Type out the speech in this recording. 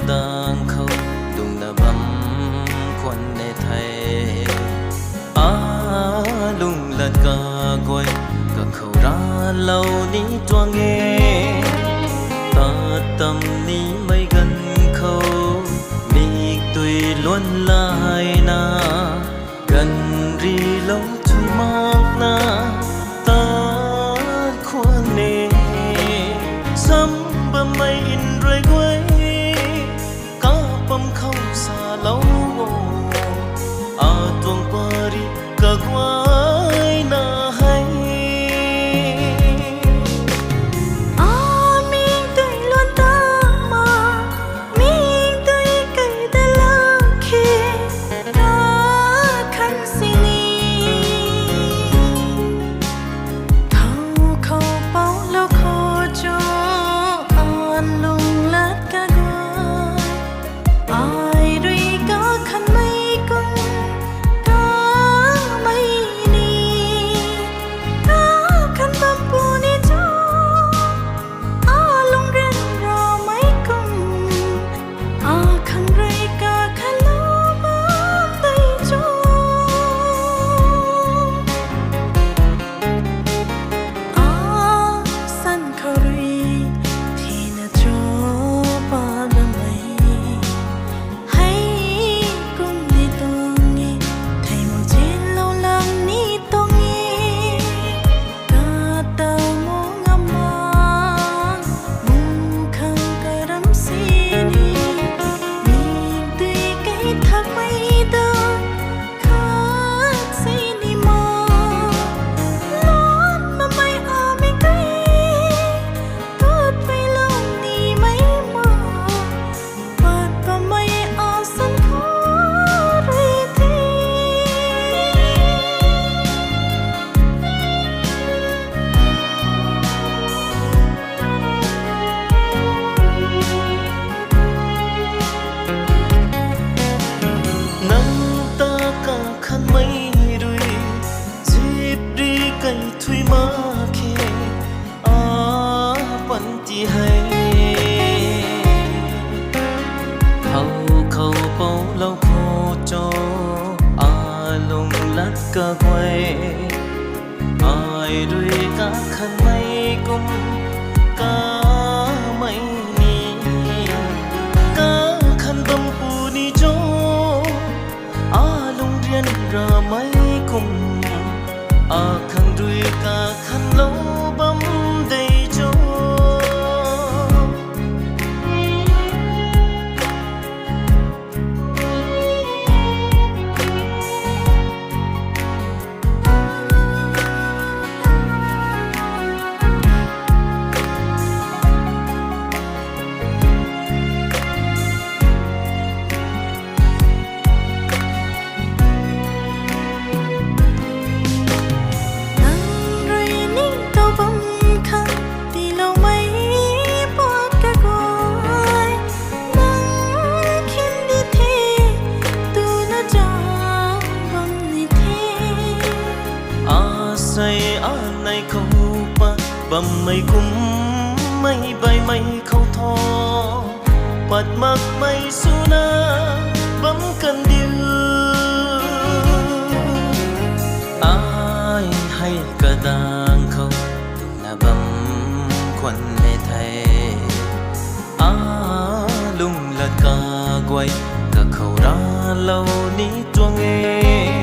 đang khâu đùng na bấm khuôn nề thay lung lật cả quay cả khâu ra lâu ní toa nghe ta tâm ní mấy gần khâu mi tùy luôn lại na gần ri lâu chui mát na ta khuôn nề sắm bầm mây in rồi quay cá bầm không xa lâu tuồng pari cả quay na hay mình tươi luôn ta mà mình tươi cây ta lá khi ta khăn xin thâu khâu bao lâu khó cho an lung lát cả gọi ai đi cả khăn mây cung thui ma khi vẫn chỉ hay khâu khâu bao lâu khô cho lung lát cả quay ai đuôi cá khăn mây cũng cá mây ni cá khăn bầm pu ni cho lung riêng ra mây cùng khăn đuôi cả khăn lâu bấm đầy cho say này khâu pa bầm mây cung mây bay mây khâu tho bật mặc mây suna bấm cần điêu ai hay cả đang khâu là bấm khuẩn nề thay lung lật cả quay cả khâu ra lâu ní toa nghe